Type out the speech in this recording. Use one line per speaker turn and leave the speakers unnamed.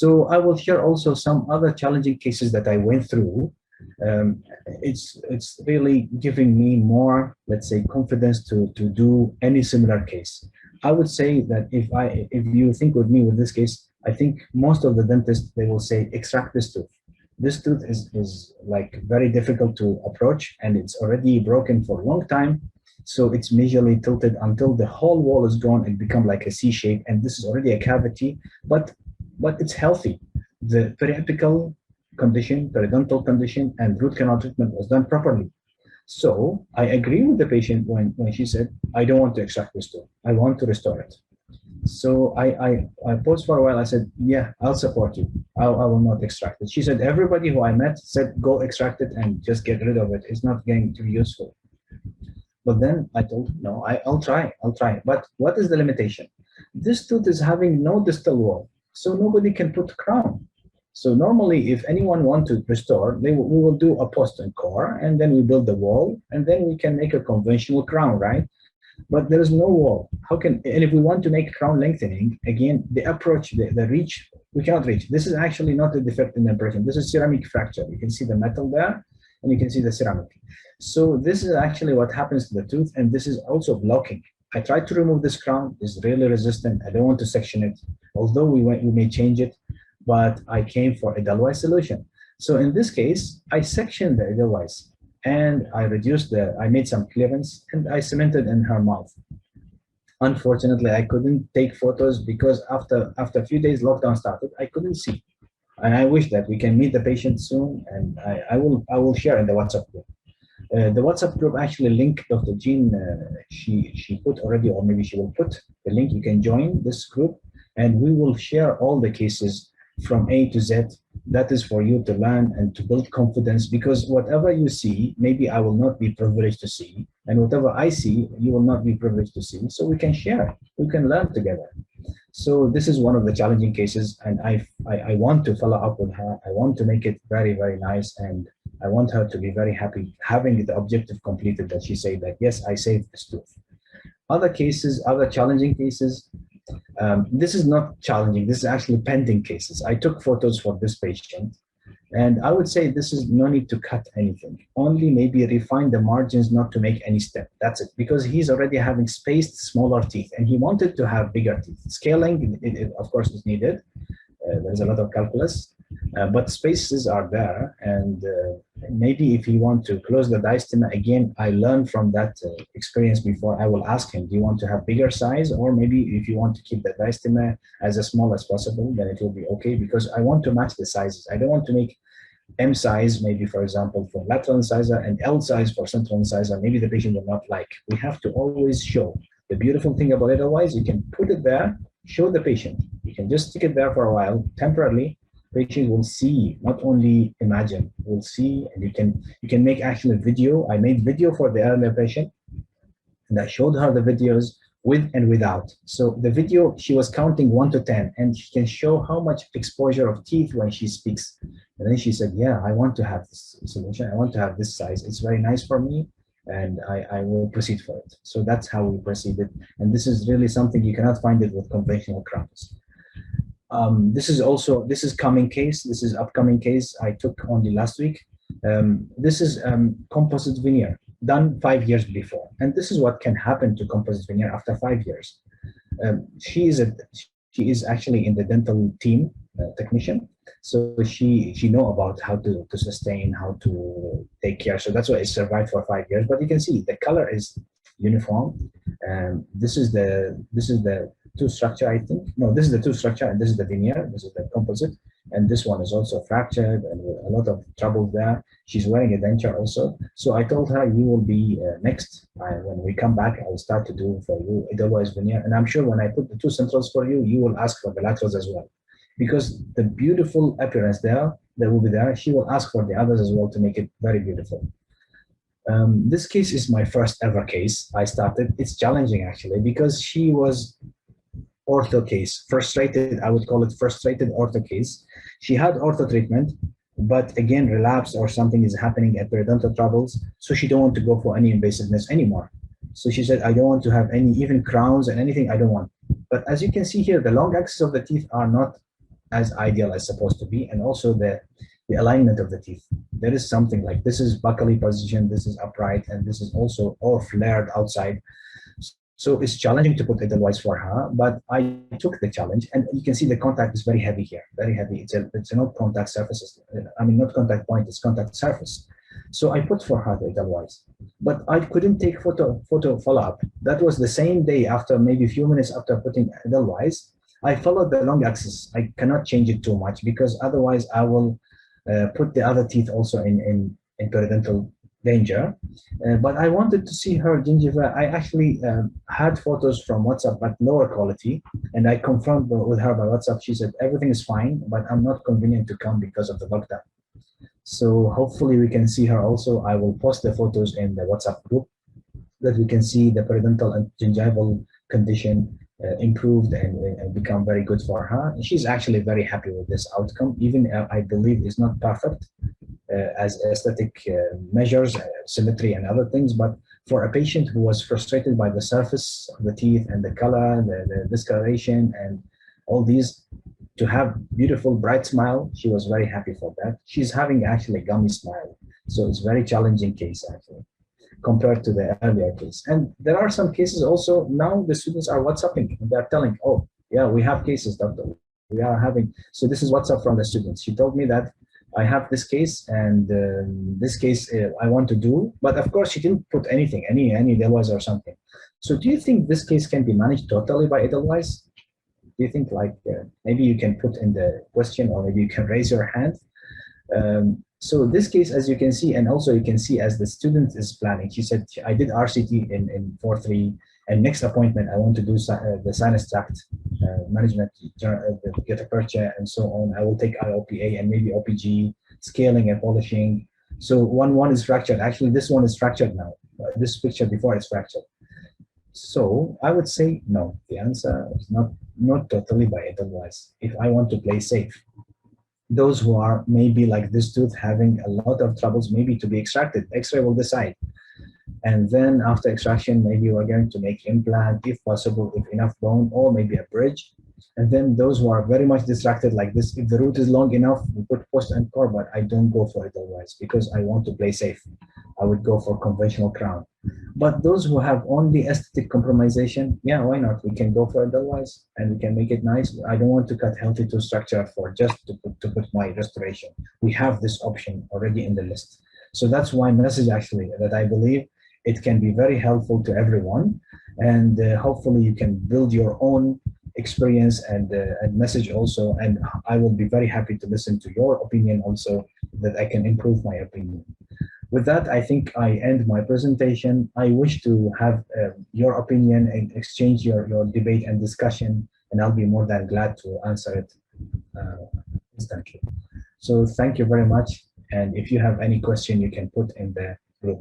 So I will share also some other challenging cases that I went through. It's really giving me more, let's say, confidence to do any similar case. I would say that if you think with me with this case, I think most of the dentists, they will say extract this tooth. This tooth is like very difficult to approach, and it's already broken for a long time. So it's majorly tilted until the whole wall is gone and become like a C shape, and this is already a cavity, but it's healthy. The periapical condition, periodontal condition, and root canal treatment was done properly. So I agree with the patient when she said, I don't want to extract this tooth. I want to restore it. So I paused for a while. I said, yeah, I'll support you. I will not extract it. She said, everybody who I met said, go extract it and just get rid of it. It's not going to be useful. But then I told her, no, I'll try. But what is the limitation? This tooth is having no distal wall, so nobody can put crown. So normally, if anyone wants to restore, we will do a post and core, and then we build the wall, and then we can make a conventional crown, right? But there is no wall. How can, and if we want to make crown lengthening, again, the approach, the reach, we cannot reach. This is actually not a defect in the impression. This is ceramic fracture. You can see the metal there, and you can see the ceramic. So this is actually what happens to the tooth, and this is also blocking. I tried to remove this crown. It's really resistant. I don't want to section it, although we may change it, but I came for a Edelweiss solution. So in this case, I sectioned the Edelweiss, and I made some clearance, and I cemented in her mouth. Unfortunately, I couldn't take photos because after a few days lockdown started, I couldn't see. And I wish that we can meet the patient soon, and I will share in the WhatsApp group. The WhatsApp group actually linked Dr. Jean, she put already, or maybe she will put the link. You can join this group, and we will share all the cases from A to Z. That is for you to learn and to build confidence, because whatever you see, maybe I will not be privileged to see, and whatever I see, you will not be privileged to see. So we can share, we can learn together. So this is one of the challenging cases, and I want to follow up with her. I want to make it very, very nice, and I want her to be very happy having the objective completed, that she said that, yes, I saved this tooth. Other cases, other challenging cases, this is not challenging. This is actually pending cases. I took photos for this patient, and I would say this is no need to cut anything. Only maybe refine the margins, not to make any step. That's it, because he's already having spaced smaller teeth, and he wanted to have bigger teeth. Scaling, it of course, is needed. There's a lot of calculus, but spaces are there, and maybe if you want to close the diastema, again, I learned from that experience before. I will ask him, do you want to have bigger size, or maybe if you want to keep the diastema as small as possible, then it will be okay, because I want to match the sizes. I don't want to make M size, maybe for example, for lateral incisor, and L size for central incisor. Maybe the patient will not like. We have to always show. The beautiful thing about it, otherwise, you can put it there, show the patient. You can just stick it there for a while, temporarily. Patient will see, not only imagine, will see, and you can make actually a video. I made video for the earlier patient, and I showed her the videos with and without. So the video, she was counting 1 to 10, and she can show how much exposure of teeth when she speaks. And then she said, yeah, I want to have this solution. I want to have this size. It's very nice for me, and I will proceed for it. So that's how we proceeded. And this is really something you cannot find it with conventional crowns. This is coming case. This is upcoming case I took only last week. This is composite veneer done 5 years before, and this is what can happen to composite veneer after 5 years. She is actually in the dental team, technician, so she know about how to sustain, how to take care. So that's why it survived for 5 years. But you can see the color is uniform, and this is the tooth structure, I think. No, this is the tooth structure, and this is the veneer. This is the composite, and this one is also fractured and with a lot of trouble there. She's wearing a denture also. So I told her, you will be next. When we come back, I will start to do for you Edelweiss veneer, and I'm sure when I put the two centrals for you, you will ask for the laterals as well, because the beautiful appearance there that will be there, she will ask for the others as well to make it very beautiful. This case is my first ever case I started. It's challenging actually, because she was ortho case, frustrated, I would call it frustrated ortho case. She had ortho treatment, but again, relapse or something is happening at periodontal troubles, so she don't want to go for any invasiveness anymore. So she said, I don't want to have any, even crowns and anything, I don't want. But as you can see here, the long axis of the teeth are not as ideal as supposed to be, and also the alignment of the teeth. There is something like this is buccally positioned, this is upright, and this is also all flared outside. So it's challenging to put Edelweiss for her, but I took the challenge, and you can see the contact is very heavy here, very heavy. It's not contact surfaces. I mean, not contact point, it's contact surface. So I put for her the Edelweiss, but I couldn't take photo follow up. That was the same day after maybe a few minutes after putting Edelweiss. I followed the long axis. I cannot change it too much because otherwise I will put the other teeth also in periodontal danger. But I wanted to see her gingiva. I actually had photos from WhatsApp but lower quality, and I confirmed with her by WhatsApp. She said everything is fine, but I'm not convenient to come because of the lockdown. So hopefully we can see her also. I will post the photos in the WhatsApp group that we can see the periodontal and gingival condition improved and become very good for her. And she's actually very happy with this outcome, even I believe it's not perfect as aesthetic measures, symmetry and other things, but for a patient who was frustrated by the surface of the teeth and the color, the discoloration and all these, to have beautiful bright smile, she was very happy for that. She's having actually gummy smile. So it's very challenging case actually compared to the earlier case. And there are some cases also now the students are WhatsApping and they're telling, oh yeah, we have cases, doctor. We are having, so this is WhatsApp from the students. She told me that I have this case and this case I want to do, but of course she didn't put anything, any Edelweiss or something. So do you think this case can be managed totally by Edelweiss? Do you think like maybe you can put in the question or maybe you can raise your hand? So this case, as you can see, and also you can see as the student is planning, she said, I did RCT in 4-3, and next appointment, I want to do the sinus tract management, get a purchase and so on. I will take IOPA and maybe OPG, scaling and polishing. So one is fractured. Actually, this one is fractured now. This picture before is fractured. So I would say no. The answer is not totally by Edelweiss. If I want to play safe, those who are maybe like this tooth having a lot of troubles, maybe to be extracted, X-ray will decide. And then after extraction, maybe we're going to make implant, if possible, if enough bone, or maybe a bridge. And then those who are very much distracted like this, if the root is long enough, we put post and core, but I don't go for it otherwise because I want to play safe. I would go for conventional crown. But those who have only aesthetic compromisation, yeah, why not? We can go for it otherwise and we can make it nice. I don't want to cut healthy tooth structure for just to put my restoration. We have this option already in the list. So that's one message actually that I believe it can be very helpful to everyone. And hopefully you can build your own experience and message also. And I will be very happy to listen to your opinion also, that I can improve my opinion. With that, I think I end my presentation. I wish to have your opinion and exchange your debate and discussion, and I'll be more than glad to answer it instantly. So thank you very much. And if you have any question, you can put in the group.